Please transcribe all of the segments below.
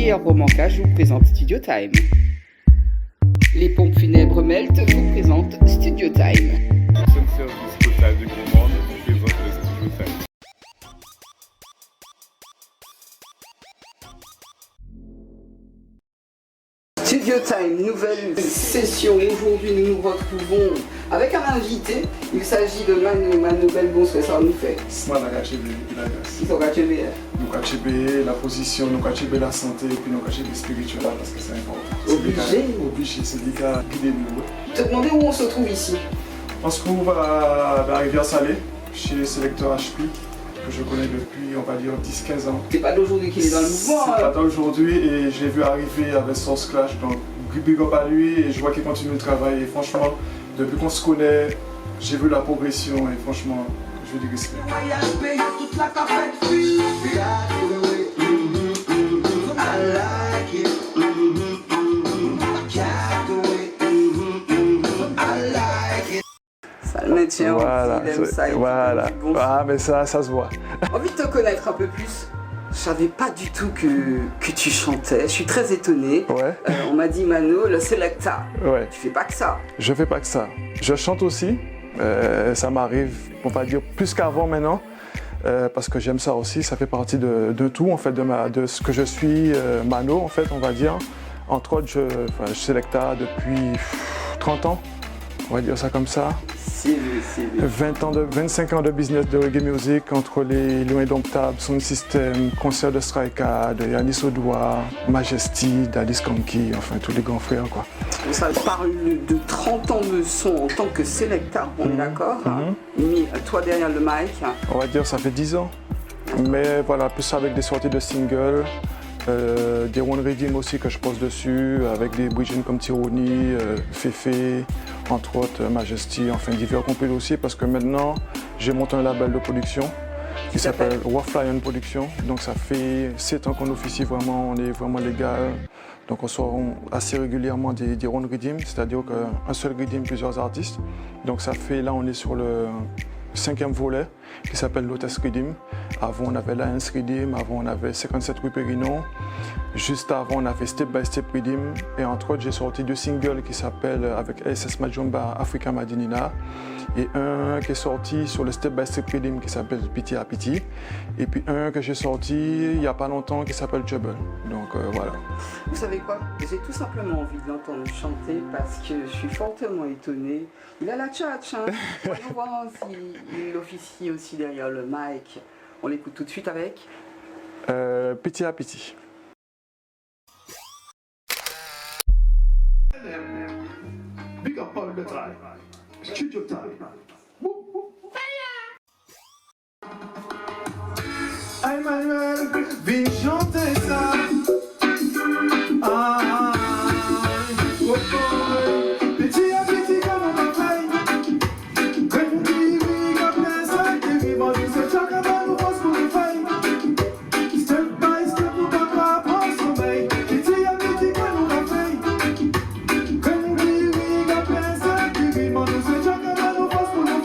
et Romancage vous présente Studio Time. Les pompes funèbres Melt vous présentent Studio Time. Seul service total de commande vous présente le Studio Time. Studio Time, nouvelle session. Aujourd'hui, nous nous retrouvons avec un invité. Il s'agit de Mano. Mano, bel bonsoir, ça nous fait. Moi, la KHB, la grâce. Ils sont KHB. Nous KHB, la position, nous KHB, la santé, et puis nous KHB spirituel, parce que c'est important. Obligé, c'est des cas guidés de nous. Te demander où on se trouve ici. On se trouve à la rivière Salée, chez Selecteur HP, que je connais depuis, on va dire, 10-15 ans. C'est pas d'aujourd'hui qu'il est dans le mouvement. C'est pas d'aujourd'hui, et j'ai vu arriver avec Source Clash, donc big up à lui, et je vois qu'il continue de travailler. Et franchement, depuis qu'on se connaît, j'ai vu la progression, et franchement, je lui dis respect. Ça le maintient, Voilà, il aime ça. voilà. Bon. Ah, mais ça se voit. Envie de te connaître un peu plus. Je savais pas du tout que tu chantais. Je suis très étonnée. Ouais. On m'a dit Mano, le Selecta. Ouais. Tu fais pas que ça. Je fais pas que ça. Je chante aussi. Ça m'arrive, on va dire, plus qu'avant maintenant. Parce que j'aime ça aussi. Ça fait partie de tout, en fait, de ce que je suis, Mano, en fait, on va dire. Entre autres, je suis Selecta depuis 30 ans. On va dire ça comme ça. C'est 25 ans de business de reggae music entre les Lions Indomptables, Sound System, concert de Strika, de Yanis Odoa, Majesty, Daddy Skanky, enfin tous les grands frères quoi. Ça parle de 30 ans de son en tant que Selecta, on est d'accord. Mais toi derrière le mic. On va dire ça fait 10 ans. Mais voilà, plus avec des sorties de singles. Des One Redeem aussi que je pose dessus, avec des bridges comme Tyranny, Féfé, entre autres Majesty, enfin divers compil aussi, parce que maintenant j'ai monté un label de production qui s'appelle Warflion Production. Donc ça fait 7 ans qu'on officie vraiment, on est vraiment légal. Donc on sort assez régulièrement des One Redeem, c'est-à-dire qu'un seul Redeem, plusieurs artistes. Donc ça fait, là on est sur le 5e volet qui s'appelle Lotus Redeem. Avant on avait Lions Redeem, avant on avait 57 Rue Pérignon. Juste avant on avait Step by Step Redeem. Et entre autres j'ai sorti 2 singles qui s'appellent avec SS Majumba Africa Madinina. Et un qui est sorti sur le Step by Step Redeem qui s'appelle Pity à Pity. Et puis un que j'ai sorti il n'y a pas longtemps qui s'appelle Trouble. Donc voilà. Vous savez quoi? J'ai tout simplement envie de l'entendre chanter parce que je suis fortement étonnée. Il a la tchatch, hein. Voyons voir s'il officie aussi derrière le mic. On l'écoute tout de suite avec Pity à Pity. Big up all the time. Studio Time. Hey Manuel, viens chanter ça. Petit à petit comme on fait. When we got inside, everybody say talk about what's going to step by step, nous pas qu'à sommeil. Petit à petit comme on fait. When we got inside, everybody say talk about what's going to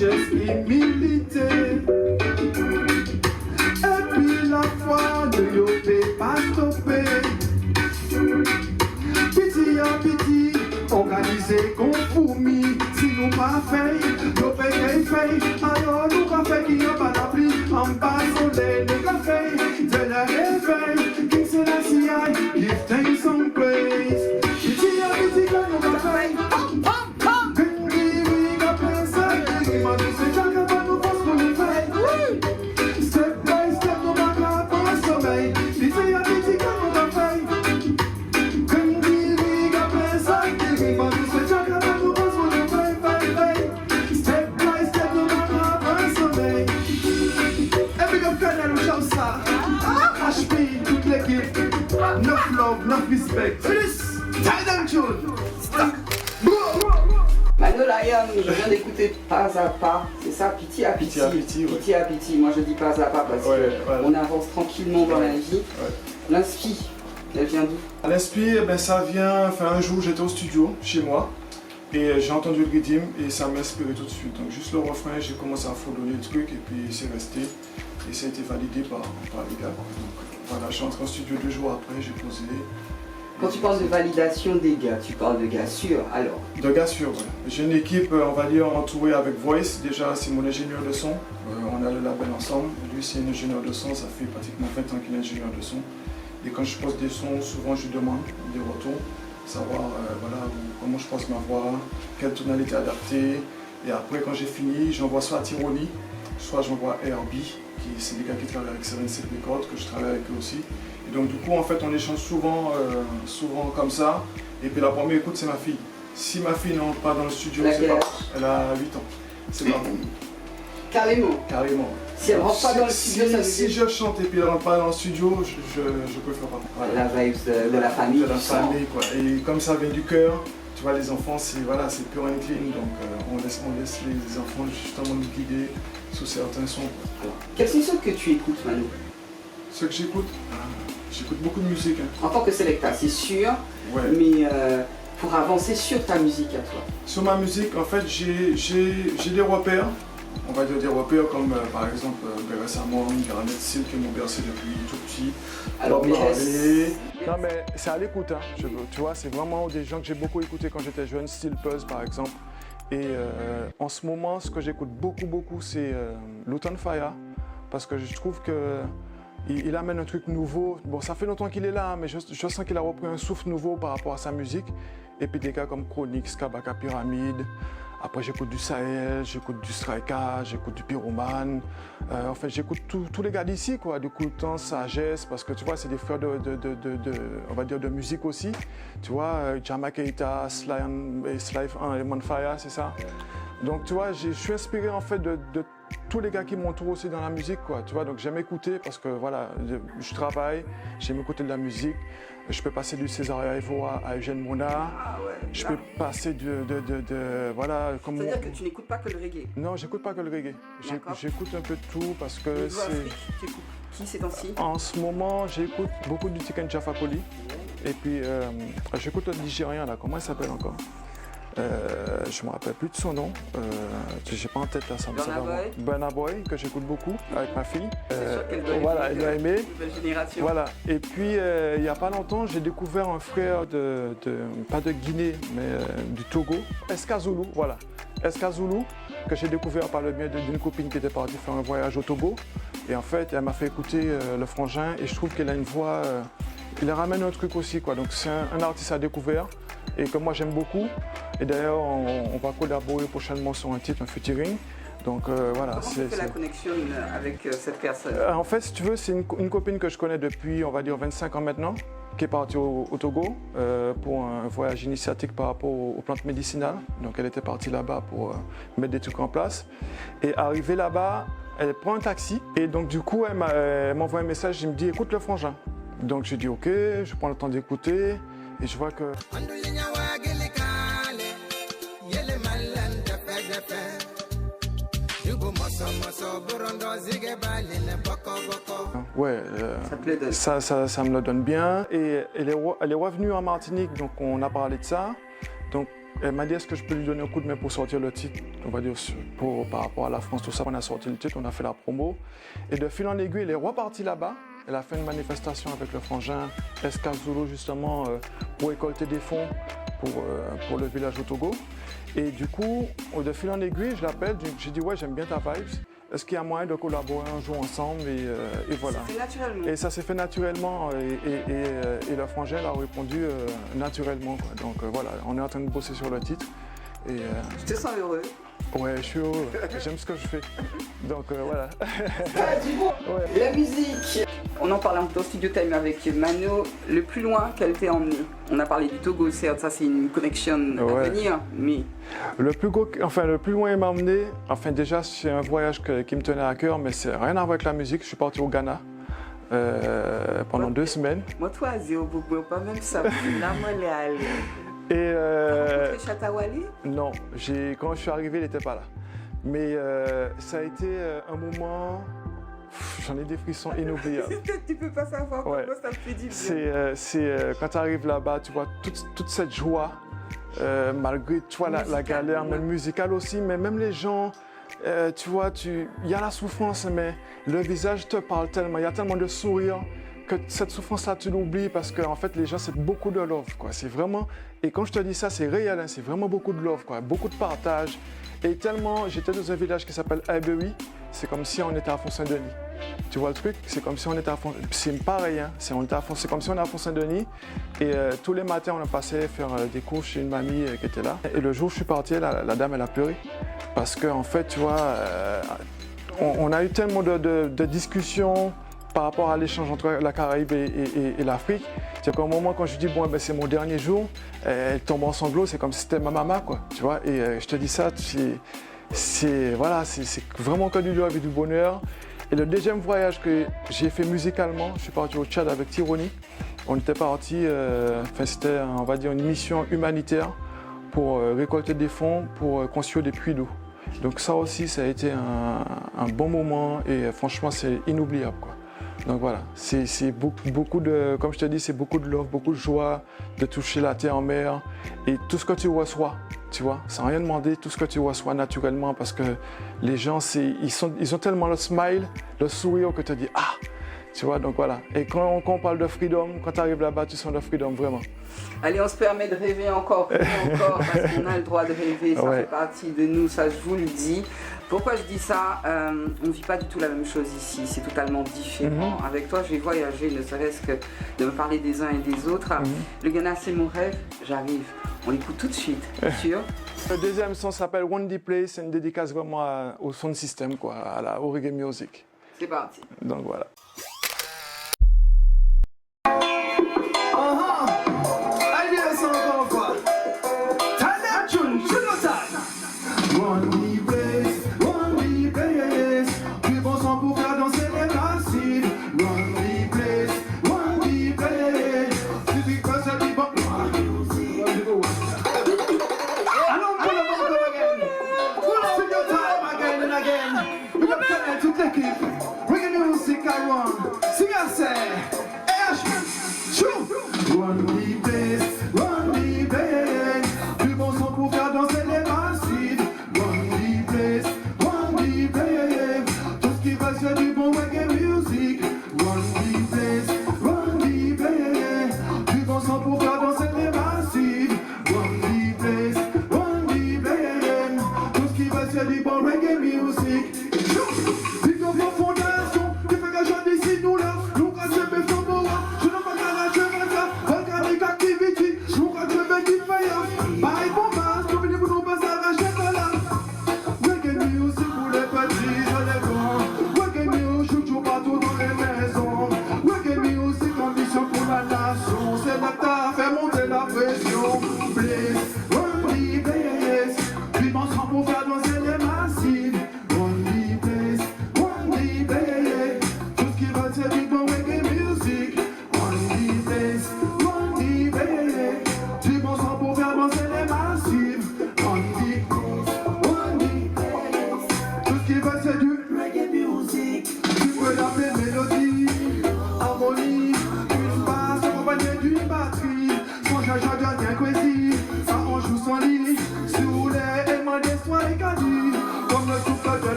sagesse et humilité. Et puis la foi ne yo peut pas stopper. Petit à petit, organisé comme fourmi. Si nous pas fait, nous fait. Alors nous pas fait qui a pas la pluie. En bas soleil, nous pas fait. De la réveil, King Selassie, give thanks and praise. Petit à petit, quand nous pas fait. Step by step, nous pas pas sommeil. Petit à petit, quand nous pas fait. Step by step, nous pas pas sommeil. Et puis comme Colonel Chaussa, HP, toute l'équipe. Enough love, enough respect. Plus, Titan Tune. Mano Lion, je viens d'écouter Pas à Pas, c'est ça, Piti à Piti. Piti à Piti, ouais. Piti à Piti, moi je dis Pas à Pas parce Ouais, qu'on avance tranquillement dans la vie. Ouais. L'inspi, elle vient d'où? L'inspire, ben, ça vient, enfin un jour j'étais au studio chez moi et j'ai entendu le rythme et ça m'a inspiré tout de suite. Donc juste le refrain, j'ai commencé à fredonner le truc et puis c'est resté et ça a été validé par les gars. Donc voilà, je suis entré en studio 2 jours après, j'ai posé. Quand tu parles de validation des gars, tu parles de gars sûrs alors? De gars sûrs, voilà. J'ai une équipe, on va dire, entourée avec Voice. Déjà, c'est mon ingénieur de son. On a le label ensemble. Lui, c'est un ingénieur de son. Ça fait pratiquement 20 ans qu'il est ingénieur de son. Et quand je pose des sons, souvent je lui demande des retours, savoir voilà, comment je pose ma voix, quelle tonalité adapter. Et après, quand j'ai fini, j'envoie soit à Tiroli, soit j'envoie à RB, qui c'est des gars qui travaillent avec Seven Set Records, que je travaille avec eux aussi. Et donc du coup, en fait, on échange souvent comme ça. Et puis la première écoute, c'est ma fille. Si ma fille n'entre pas dans le studio, c'est pas. Elle a 8 ans. C'est pas. Carrément. Carrément. Si elle rentre pas dans le studio, ça veut si dire... je chante et puis elle rentre pas dans le studio, je peux faire pas. Voilà. La vibe de la famille. De la du sang. famille, quoi. Et comme ça vient du cœur, tu vois, les enfants, c'est voilà, pure and clean. Donc on laisse les enfants justement nous guider sous certains sons. Alors, quels sont ceux que tu écoutes, Manu? Ceux que j'écoute, j'écoute beaucoup de musique. Hein. En tant que sélecteur, c'est sûr, Ouais. mais pour avancer sur ta musique à toi. Sur ma musique, en fait, j'ai des repères. On va dire des repères comme par exemple Beres Amon, Garnet Seal qui m'ont bercé depuis tout petit. Alors, Bob Beres- Marley. Non mais c'est à l'écoute, hein. Tu vois, c'est vraiment des gens que j'ai beaucoup écouté quand j'étais jeune, Steel Pulse par exemple. Et en ce moment, ce que j'écoute beaucoup, c'est Luton Fire, parce que je trouve que il amène un truc nouveau. Bon, ça fait longtemps qu'il est là, mais je sens qu'il a repris un souffle nouveau par rapport à sa musique. Et puis des gars comme Chronix, Kabaka Pyramide. Après, j'écoute du Sahel, j'écoute du Strika, j'écoute du Pyroman. En fait, j'écoute tous les gars d'ici, quoi. Du Coulton, Sagesse, parce que tu vois, c'est des frères on va dire de musique aussi. Tu vois, Jama Keita, Sly and Fire, c'est ça. Donc, tu vois, je suis inspiré en fait de tous les gars qui m'entourent aussi dans la musique, quoi. Tu vois, donc j'aime écouter parce que voilà, je travaille, j'aime écouter de la musique. Je peux passer du Césaria Evora à Eugène Mouna. Ah ouais. Je peux passer voilà, comme. C'est-à-dire que tu n'écoutes pas que le reggae. Non, j'écoute pas que le reggae. D'accord. J'écoute un peu de tout parce que Niveau c'est. Afrique, tu écoutes qui ces temps-ci? En ce moment, j'écoute beaucoup du Tiken Jah Fakoly. Et puis, j'écoute le Nigérien là. Comment il s'appelle encore? Je me rappelle plus de son nom. J'ai pas en tête là. Burna Boy. Burna Boy, que j'écoute beaucoup avec ma fille. C'est sûr qu'elle doit Voilà, elle doit aimer. Nouvelle génération. Voilà. Et puis, il n'y a pas longtemps, j'ai découvert un frère pas de Guinée, mais du Togo, Eska Zulu, voilà. Eska Zulu, que j'ai découvert par le biais d'une copine qui était partie faire un voyage au Togo. Et en fait, elle m'a fait écouter le frangin et je trouve qu'elle a une voix, il ramène un truc aussi, quoi. Donc c'est un artiste à découvert et que moi j'aime beaucoup. Et d'ailleurs, on va collaborer prochainement sur un titre, un featuring. Donc voilà. Comment tu fais la connexion avec cette personne? En fait, si tu veux, c'est une copine que je connais depuis, on va dire, 25 ans maintenant, qui est partie au Togo pour un voyage initiatique par rapport aux plantes médicinales. Donc elle était partie là-bas pour mettre des trucs en place. Et arrivée là-bas, elle prend un taxi. Et donc du coup, elle m'envoie un message, elle me dit, écoute le frangin. Donc je dis, ok, je prends le temps d'écouter. Et je vois que... Ouais, ça me le donne bien. Et elle est revenue en Martinique, donc on a parlé de ça. Donc Elle m'a dit est-ce que je peux lui donner un coup de main pour sortir le titre, on va dire par rapport à la France, tout ça. On a sorti le titre, on a fait la promo. Et de fil en aiguille, elle est repartie là-bas. Elle a fait une manifestation avec le frangin SK Zulu justement pour récolter des fonds pour le village au Togo. Et du coup, de fil en aiguille, je l'appelle, j'ai dit ouais, j'aime bien ta vibes. Est-ce qu'il y a moyen de collaborer un jour ensemble et voilà. Ça s'est fait naturellement. Et ça s'est fait naturellement et le frangin a répondu naturellement, quoi. Donc voilà, on est en train de bosser sur le titre. Et, Je te sens heureux. ouais, je suis heureux, j'aime ce que je fais. Donc voilà. La musique. On en parle un peu au studio time avec Mano. Le plus loin qu'elle t'ait emmené. On a parlé du Togo, certes, ça c'est une connexion à venir, mais... Le plus loin il m'a emmené, enfin déjà c'est un voyage qui me tenait à cœur, mais c'est rien à voir avec la musique. Je suis parti au Ghana pendant 2 semaines. Moi, toi, Zéo Bobo, pas même ça. Là, moi, elle est allée. Et Rencontré Chatawale? non, quand je suis arrivé, il n'était pas là. Mais ça a été un moment, j'en ai des frissons inoubliables. Tu peux pas savoir Ouais. comment ça me fait du bien. C'est quand tu arrives là-bas, tu vois toute cette joie, malgré tu vois, la galère, même musicale aussi, mais même les gens, tu vois, il y a la souffrance, mais le visage te parle tellement, il y a tellement de sourires que cette souffrance-là, tu l'oublies parce que en fait, les gens, c'est beaucoup de love, quoi. C'est vraiment, et quand je te dis ça, c'est réel, hein, c'est vraiment beaucoup de love, quoi, beaucoup de partage. Et tellement, j'étais dans un village qui s'appelle Abewi, c'est comme si on était à Font-Saint-Denis. Tu vois le truc? C'est comme si on était à Font... C'est pareil, hein? C'est comme si on était à Font-Saint-Denis. Et tous les matins, on a passé faire des cours chez une mamie qui était là. Et le jour où je suis parti, la dame, elle a pleuré. Parce qu'en fait, tu vois, on a eu tellement de discussions par rapport à l'échange entre la Caraïbe et l'Afrique. C'est qu'au moment quand je dis bon, ben, c'est mon dernier jour, elle tombe en sanglots, c'est comme si c'était ma maman, quoi. Tu vois, et je te dis ça, c'est vraiment que du love et du bonheur. Et le deuxième voyage que j'ai fait musicalement, je suis parti au Tchad avec Tironi. On était parti, c'était, on va dire, une mission humanitaire pour récolter des fonds pour construire des puits d'eau. Donc ça aussi, ça a été un bon moment et franchement, c'est inoubliable, quoi. Donc voilà, c'est beaucoup de, comme je te dis, c'est beaucoup de love, beaucoup de joie de toucher la terre en mer et tout ce que tu reçois, tu vois, sans rien demander, tout ce que tu reçois naturellement parce que les gens, ils ont tellement le smile, le sourire que tu te dis ah, tu vois, donc voilà. Et quand on parle de freedom, quand tu arrives là-bas, tu sens le freedom vraiment. Allez, on se permet de rêver encore, parce qu'on a le droit de rêver, ça fait partie de nous, ça je vous le dis. Pourquoi je dis ça? On ne vit pas du tout la même chose ici, c'est totalement différent. Avec toi, je vais voyager, ne serait-ce que de me parler des uns et des autres. Le Ghana, c'est mon rêve, j'arrive. On l'écoute tout de suite, sûr. Le deuxième son s'appelle One Day Play, c'est une dédicace vraiment au sound system, quoi, à la reggae music. C'est parti. Donc voilà. Reggae music I want.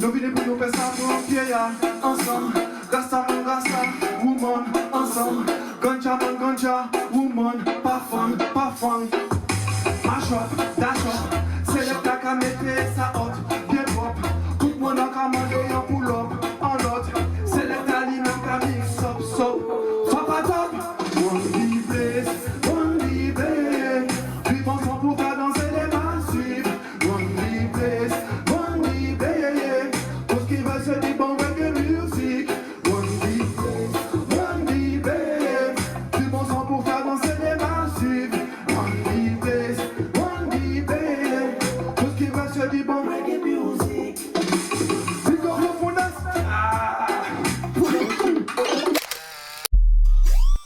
Nous venons pour nous faire ça pour un vieillard ensemble. Gasta man gasta, woman ensemble. Ganja man ganja, woman, pas fun, pas fun. Mash up, dash up, select la camette, ça hot, bien pop. Tout le monde a commandé un pull-up, en lot. Select la ligne, la mix up, so. Top à top, one place, one place. Puis bon sang pour faire danser les massifs. One place, one place. Tout ce qui va se dire bon reggae music. One place, one place. Puis bon sang pour faire danser les massifs. One place, one place. Tout ce qui va se dire bon reggae music. Big up your fondance.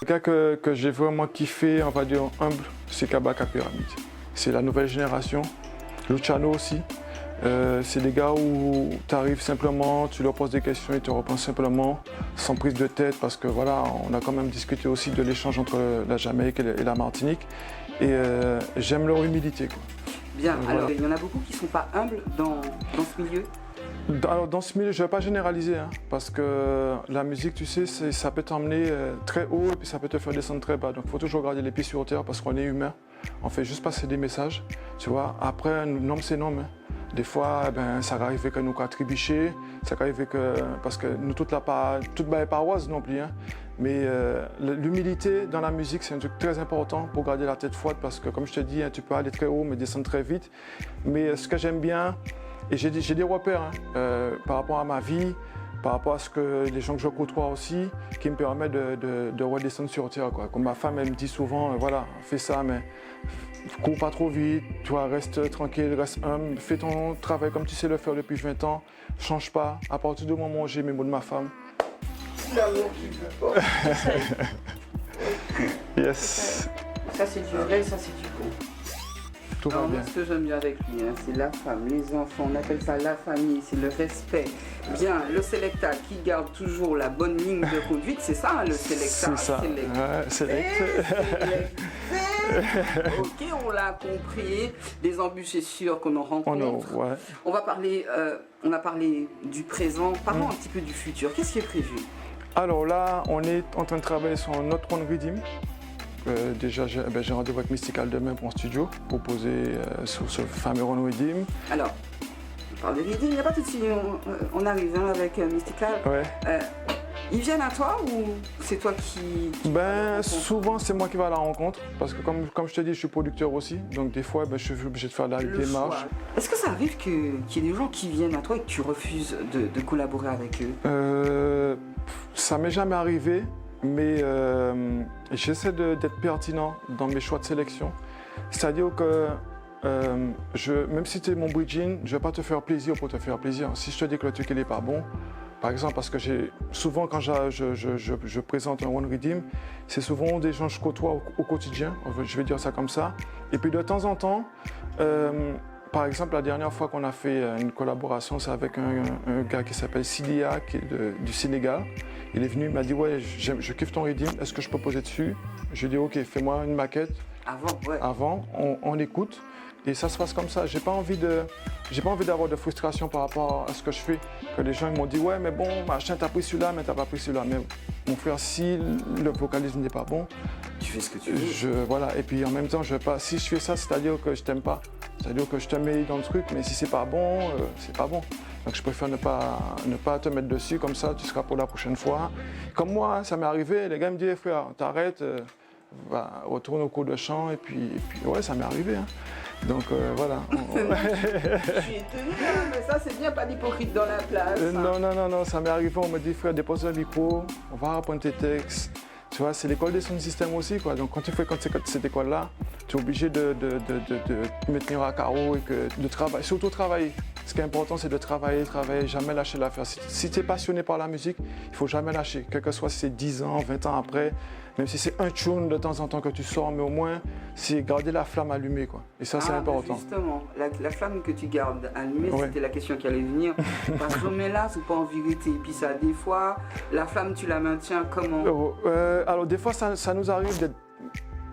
Le gars que j'ai vraiment kiffé, on va dire humble, c'est Kabaka Pyramid. C'est la nouvelle génération. Luciano aussi. C'est des gars où tu arrives simplement, tu leur poses des questions, ils te répondent simplement, sans prise de tête, parce que voilà, on a quand même discuté aussi de l'échange entre la Jamaïque et la Martinique. Et j'aime leur humilité, quoi. Bien, Voilà. alors il y en a beaucoup qui ne sont pas humbles dans ce milieu. Alors, dans ce milieu, je ne vais pas généraliser, hein, parce que la musique, tu sais, ça peut t'emmener très haut et puis ça peut te faire descendre très bas. Donc il faut toujours garder les pieds sur terre parce qu'on est humain. On fait juste passer des messages, tu vois. Après, nom c'est nom. Hein. Des fois, ça va arriver que nous avons trébuché, ça va arriver que, parce que nous, toute paroisse non plus. Hein. Mais l'humilité dans la musique, c'est un truc très important pour garder la tête froide parce que, comme je te dis, hein, tu peux aller très haut mais descendre très vite. Mais ce que j'aime bien, et j'ai des repères hein, par rapport à ma vie, par rapport à ce que les gens que je côtoie aussi, qui me permettent de redescendre sur terre, quoi. Comme ma femme, elle me dit souvent, voilà, fais ça, mais cours pas trop vite, toi, reste tranquille, reste humble, fais ton travail comme tu sais le faire depuis 20 ans, change pas. À partir du moment où j'ai mes mots de ma femme. L'amour qui peut pas. Yes, Ça c'est du vrai, ça c'est du beau. tout va Alors moi bien. ce que j'aime bien avec lui, hein, c'est la femme, les enfants, on appelle ça la famille, c'est le respect. Bien, le Selecta qui garde toujours la bonne ligne de conduite, c'est ça hein, le Selecta. C'est ça. Ouais, select. Ok, on l'a compris. Des embûches, c'est sûr qu'on en rencontre. Ouais. On va parler, on a parlé du présent. Parlons un petit peu du futur. Qu'est-ce qui est prévu? Alors là, on est en train de travailler sur notre One Rhythm. Déjà, j'ai rendez-vous avec Mystical demain pour un studio pour poser sur ce fameux One Rhythm. Alors, on parle de l'idée, il n'y a pas tout de suite. On arrive hein, avec Mystical. Ouais. Ils viennent à toi ou c'est toi qui Souvent, c'est moi qui vais à la rencontre parce que, comme je te dis, je suis producteur aussi. Donc, des fois, je suis obligé de faire la le démarche. choix. Est-ce que ça arrive qu'il y ait des gens qui viennent à toi et que tu refuses de collaborer avec eux? Ça m'est jamais arrivé, mais j'essaie d'être pertinent dans mes choix de sélection. C'est-à-dire que même si tu es mon bridging, je ne vais pas te faire plaisir pour te faire plaisir. Si je te dis que le truc n'est pas bon, par exemple, parce que souvent quand je présente un One Rhythm, c'est souvent des gens que je côtoie au quotidien, je vais dire ça comme ça. Et puis de temps en temps, par exemple, la dernière fois qu'on a fait une collaboration, c'est avec un gars qui s'appelle Sidia, qui est du Sénégal. Il est venu, il m'a dit « Ouais, je kiffe ton rhythm, est-ce que je peux poser dessus ?» Je lui ai dit « Ok, fais-moi une maquette. » Avant, on écoute. Et ça se passe comme ça. J'ai pas envie d'avoir de frustration par rapport à ce que je fais. Que les gens m'ont dit « Ouais, mais bon, machin, t'as pris celui-là, mais t'as pas pris celui-là. » Mais mon frère, si le vocalisme n'est pas bon, tu fais ce que tu veux. Voilà. Et puis en même temps, si je fais ça, c'est-à-dire que je t'aime pas. C'est-à-dire que je te mets dans le truc, mais si c'est pas bon, c'est pas bon. Donc je préfère ne pas te mettre dessus, comme ça tu seras pour la prochaine fois. Comme moi, ça m'est arrivé, les gars me disent hey, frère, t'arrêtes, retourne au cours de chant, et puis ouais, ça m'est arrivé. Hein. Donc voilà. Je suis étonnée, hein, mais ça c'est bien, pas d'hypocrite dans la place. Non, ça m'est arrivé, on me dit frère, dépose le micro, on va apprendre tes textes. Tu vois, c'est l'école des sound system aussi, quoi. Donc quand tu fréquentes cette école-là, tu es obligé de te maintenir à carreau et de travailler, surtout travailler. Ce qui est important, c'est de travailler, jamais lâcher l'affaire. Si tu es passionné par la musique, il ne faut jamais lâcher. Quel que soit si c'est 10 ans, 20 ans après, même si c'est un tune de temps en temps que tu sors, mais au moins, c'est garder la flamme allumée, quoi. Et ça, c'est important. Justement, la flamme que tu gardes allumée, c'était la question qui allait venir. Parce que mais là, c'est pas en vérité. Et puis ça, des fois, la flamme, tu la maintiens comment? Alors, des fois, ça nous arrive d'être...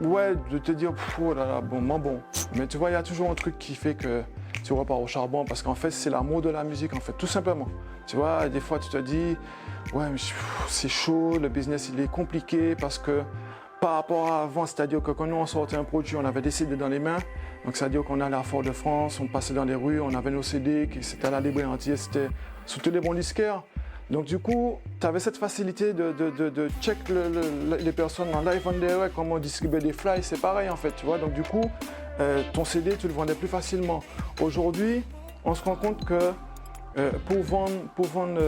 Ouais, de te dire, oh là là, bon. Mais tu vois, il y a toujours un truc qui fait que tu repars au charbon parce qu'en fait, c'est l'amour de la musique, en fait, tout simplement. Tu vois, des fois, tu te dis, ouais, mais c'est chaud, le business, il est compliqué parce que par rapport à avant, c'est-à-dire que quand nous, on sortait un produit, on avait des CD dans les mains. Donc, c'est-à-dire qu'on allait à Fort-de-France, on passait dans les rues, on avait nos CD, c'était à la librairie entière, c'était sous tous les bons disquaires. Donc, du coup, tu avais cette facilité de check les personnes en live on direct, comment distribuer des flyers, c'est pareil, en fait, tu vois. Donc, du coup, ton CD, tu le vendais plus facilement. Aujourd'hui, on se rend compte que pour vendre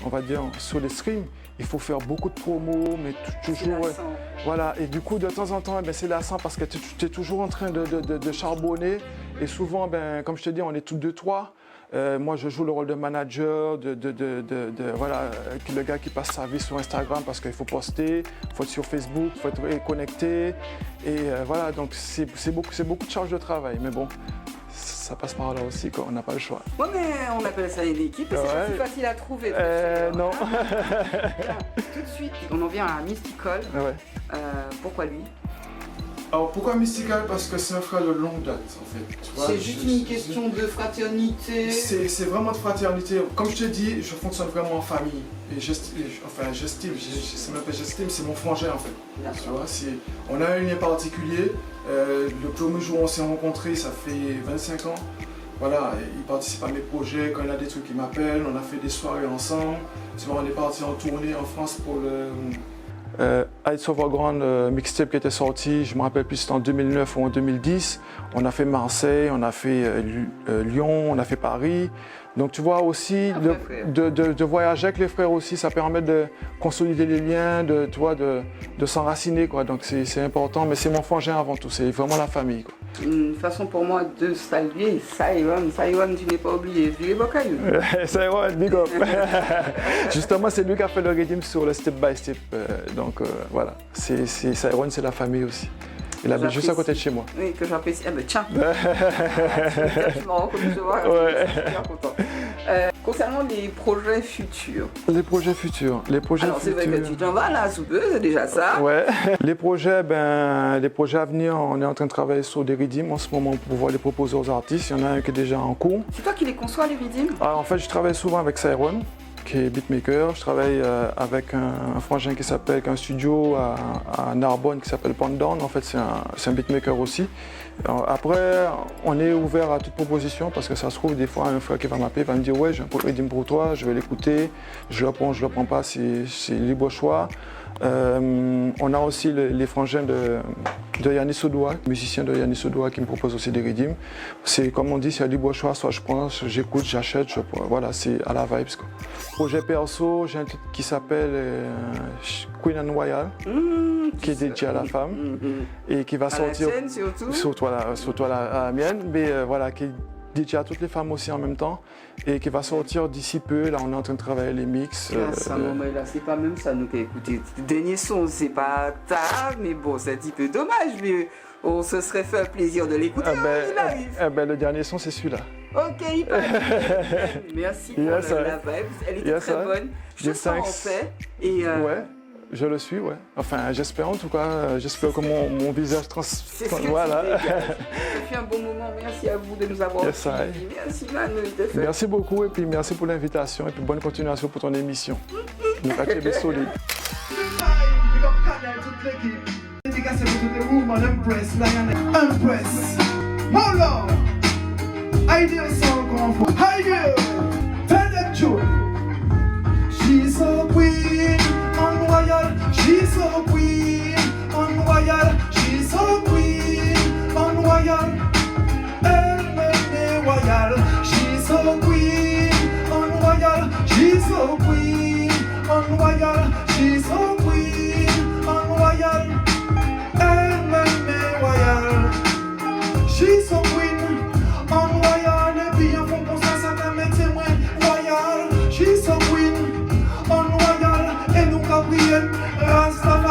on va dire, sur les streams, il faut faire beaucoup de promos, mais toujours. Voilà, et du coup, de temps en temps, c'est lassant parce que tu es toujours en train de charbonner. Et souvent, comme je te dis, on est tous deux, trois. Moi, je joue le rôle de manager, voilà, le gars qui passe sa vie sur Instagram parce qu'il faut poster, il faut être sur Facebook, il faut être connecté. Et voilà, donc c'est beaucoup de charge de travail. Mais bon, ça passe par là aussi, quoi. On n'a pas le choix. Ouais, mais on appelle ça une équipe et c'est pas si facile à trouver. Non. Bien, tout de suite, on en vient à Mystikal. Ouais. Pourquoi lui? Alors pourquoi Mystikal? Parce que c'est un frère de longue date, en fait. C'est juste une question de fraternité. C'est vraiment de fraternité. Comme je te dis, je fonctionne vraiment en famille. Et j'estime, c'est même pas j'estime, c'est mon frangin en fait. Tu vois, on a un lien particulier. Le premier jour où on s'est rencontrés, ça fait 25 ans. Voilà, il participe à mes projets. Quand il a des trucs, il m'appelle. On a fait des soirées ensemble. Tu vois, on est parti en tournée en France pour le Heights Overground mixtape qui était sorti, je ne me rappelle plus si c'était en 2009 ou en 2010. On a fait Marseille, on a fait Lyon, on a fait Paris. Donc tu vois aussi, de voyager avec les frères aussi, ça permet de consolider les liens, de s'enraciner, quoi. Donc c'est important, mais c'est mon frangin avant tout, c'est vraiment la famille, quoi. Une façon pour moi de saluer Sairon. Sairon, tu n'es pas oublié, tu es Bocaillou. Sairon, big up. Justement, c'est lui qui a fait le rythme sur le step by step. Donc voilà, Sairon, c'est la famille aussi. Il habite juste à côté de chez moi. Oui, que j'apprécie. Ah ben tiens, tu m'as reconnu, je vois. Ouais. Je suis bien content. Concernant les projets futurs. Les projets futurs. Alors c'est vrai que tu t'en vas là, sous peu, c'est déjà ça. Ouais. Les projets à venir, on est en train de travailler sur des rythmes en ce moment pour pouvoir les proposer aux artistes. Il y en a un qui est déjà en cours. C'est toi qui les conçois, les rythmes? En fait, je travaille souvent avec Sairon, qui est beatmaker. Je travaille avec un frangin qui s'appelle, un studio à Narbonne qui s'appelle Pandown. En fait, c'est un beatmaker aussi. Alors, après, on est ouvert à toute proposition parce que ça se trouve, des fois, un frère qui va m'appeler va me dire « Ouais, j'ai un rythme pour toi, je vais l'écouter. Je le prends, je le prends pas, c'est libre choix. » On a aussi les frangins de Yannis Odoua, musicien de Yannis Odoua qui me propose aussi des rythmes. C'est comme on dit, c'est un libre choix, soit je prends, j'écoute, j'achète, voilà, c'est à la vibes, quoi. Projet perso, j'ai un titre qui s'appelle Queen and Royal, qui est dédié à la femme et qui va sortir. À la scène, surtout à la mienne, mais voilà, qui est dédié à toutes les femmes aussi en même temps et qui va sortir d'ici peu. Là, on est en train de travailler les mix. Mais là, c'est pas même ça, nous qui écouter le dernier son, c'est pas tard, mais bon, c'est un petit peu dommage, mais on se serait fait un plaisir de l'écouter. Il arrive. Le dernier son, c'est celui-là. Ok, il passe. Merci pour la vibe, elle était très bonne. Je te sens en paix. Et ouais. Je le suis, ouais. Enfin, j'espère en tout cas. J'espère que mon visage c'est ce que voilà. Ça fait un bon moment. Merci à vous de nous avoir suivis. Merci Manu. Merci beaucoup et puis merci pour l'invitation et puis bonne continuation pour ton émission. Nous sommes solides. She's so queen, unroyal. She's so queen, unroyal. She's so queen, unroyal. Elle est royale. She's so queen, unroyal. She's so queen, unroyal. She's so queen, unroyal. Elle est royale. She's so queen, unroyal. Et puis en fond pour ça, ça t'a mis témoin royal. She's so queen. Unroyal, et nous Gabriel, Rasta